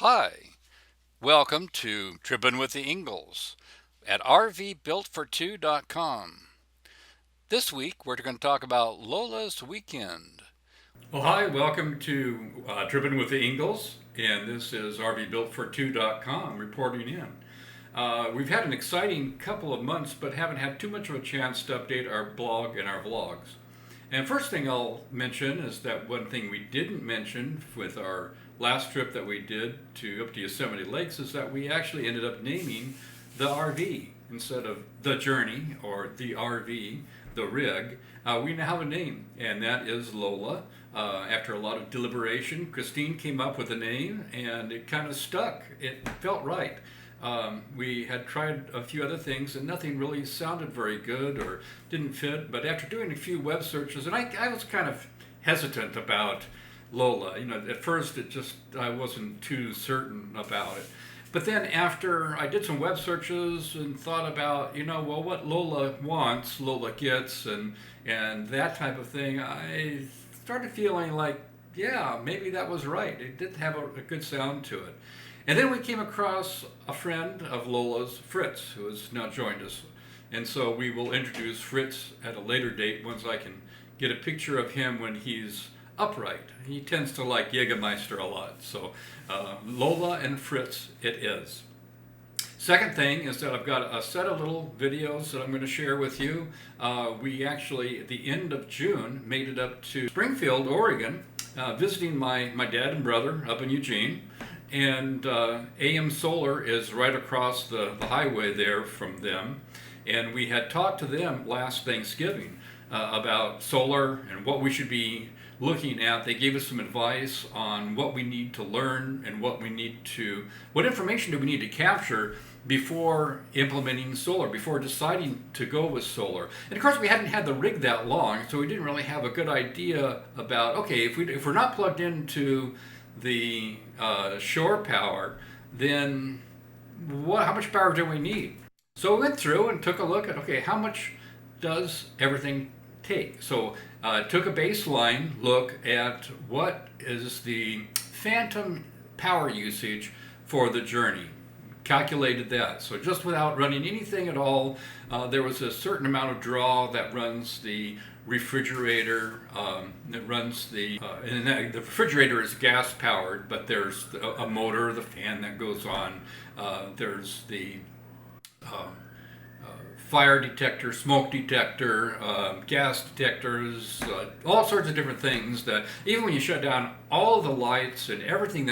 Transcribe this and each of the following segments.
Hi, welcome to Trippin' with the Ingalls at rvbuiltfor2.com. This week we're going to talk about Lola's weekend. Well, hi, welcome to Driven with the Ingalls, and this is RVBuiltFor2.com reporting in. We've had an exciting couple of months, but haven't had too much of a chance to update our blog and our vlogs. And first thing I'll mention is that one thing we didn't mention with our last trip that we did up to Yosemite Lakes is that we actually ended up naming the RV instead of the Journey or the RV, the rig. We now have a name, and that is Lola. After a lot of deliberation, Christine came up with a name, and it kind of stuck. It felt right. We had tried a few other things, and nothing really sounded very good or didn't fit. But after doing a few web searches, and I was kind of hesitant about Lola. At first I wasn't too certain about it. But then after I did some web searches and thought about, what Lola wants, Lola gets, and that type of thing, I started feeling like, yeah, maybe that was right. It did have a good sound to it. And then we came across a friend of Lola's, Fritz, who has now joined us. And so we will introduce Fritz at a later date once I can get a picture of him when he's upright. He tends to like Jägermeister a lot. So Lola and Fritz it is. Second thing is that I've got a set of little videos that I'm going to share with you. We actually, at the end of June, made it up to Springfield, Oregon, visiting my dad and brother up in Eugene. And AM Solar is right across the highway there from them. And we had talked to them last Thanksgiving about solar and what we should be looking at. They gave us some advice on what we need to learn and what information do we need to capture before implementing solar, before deciding to go with solar. And of course, we hadn't had the rig that long, so we didn't really have a good idea about, okay, if we're not plugged into the shore power, then how much power do we need? So we went through and took a look at, okay, how much does everything take? So took a baseline look at what is the phantom power usage for the Journey. Calculated that. So just without running anything at all, there was a certain amount of draw that runs the refrigerator. The refrigerator is gas powered, but there's a motor, the fan that goes on. There's the fire detector, smoke detector, gas detectors, all sorts of different things that even when you shut down all the lights and everything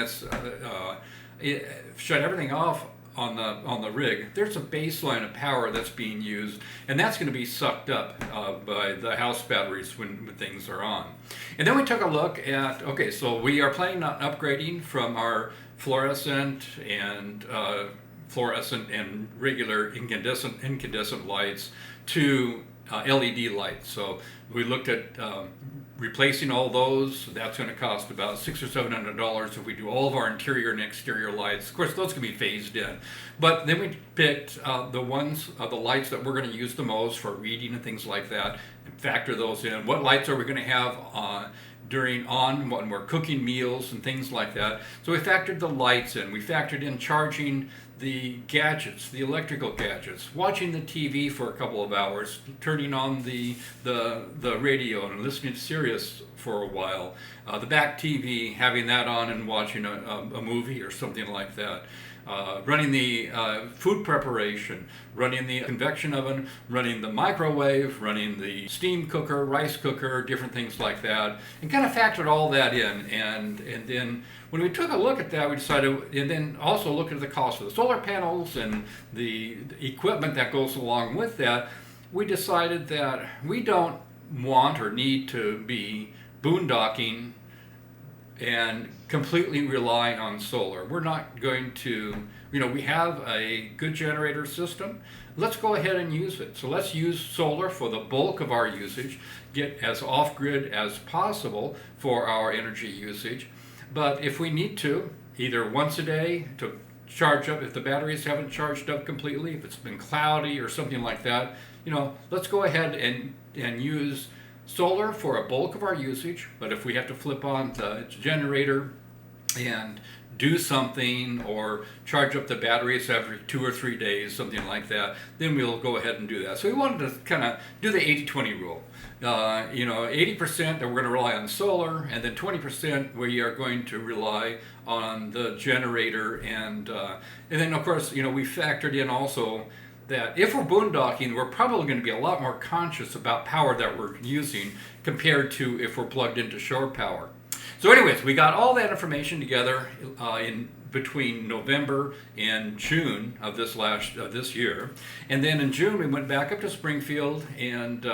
shut everything off on the rig, there's a baseline of power that's being used, and that's going to be sucked up by the house batteries when things are on. And then we took a look at, okay, so we are planning on upgrading from our fluorescent and regular incandescent lights to LED lights. So we looked at replacing all those. That's going to cost about $600 or $700 if we do all of our interior and exterior lights. Of course, those can be phased in. But then we picked the lights that we're going to use the most for reading and things like that, and factor those in. What lights are we going to have when we're cooking meals and things like that? So we factored the lights in. We factored in charging the gadgets, the electrical gadgets, watching the TV for a couple of hours, turning on the radio and listening to Sirius for a while, the back TV, having that on and watching a movie or something like that. Running the food preparation, running the convection oven, running the microwave, running the steam cooker, rice cooker, different things like that, and kind of factored all that in. And then when we took a look at that, we decided, and then also look at the cost of the solar panels and the equipment that goes along with that, we decided that we don't want or need to be boondocking and completely rely on solar. We're not going to, we have a good generator system. Let's go ahead and use it. So let's use solar for the bulk of our usage, get as off-grid as possible for our energy usage. But if we need to, either once a day to charge up, if the batteries haven't charged up completely, if it's been cloudy or something like that, let's go ahead and use solar for a bulk of our usage. But if we have to flip on the generator and do something or charge up the batteries every 2 or 3 days, something like that, then we'll go ahead and do that. So we wanted to kind of do the 80-20 rule. 80% that we're going to rely on solar, and then 20% we are going to rely on the generator, and then of course we factored in also that if we're boondocking, we're probably going to be a lot more conscious about power that we're using compared to if we're plugged into shore power. So anyways, we got all that information together in between November and June of this year, and then in June we went back up to Springfield and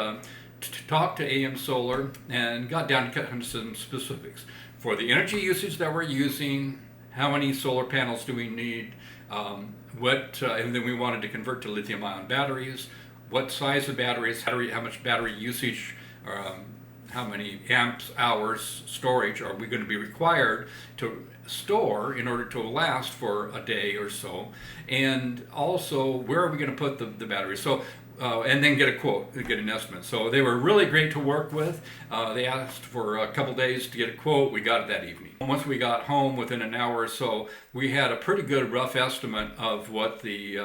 talked to AM Solar and got down to kind of some specifics for the energy usage that we're using. How many solar panels do we need? And then we wanted to convert to lithium-ion batteries. What size of batteries? How much battery usage? How many amps hours storage are we going to be required to store in order to last for a day or so? And also, where are we going to put the batteries? So, and then get a quote, get an estimate. So they were really great to work with. They asked for a couple days to get a quote. We got it that evening. Once we got home, within an hour or so, we had a pretty good rough estimate of what the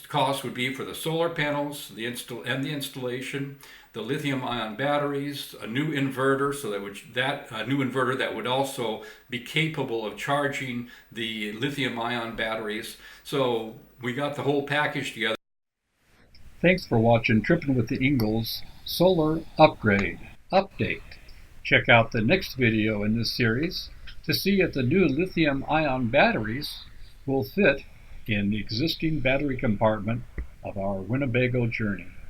cost would be for the solar panels, the installation, the lithium-ion batteries, a new inverter, so a new inverter that would also be capable of charging the lithium-ion batteries. So we got the whole package together. Thanks for watching Trippin' with the Ingalls Solar Upgrade Update. Check out the next video in this series to see if the new lithium-ion batteries will fit in the existing battery compartment of our Winnebago Journey.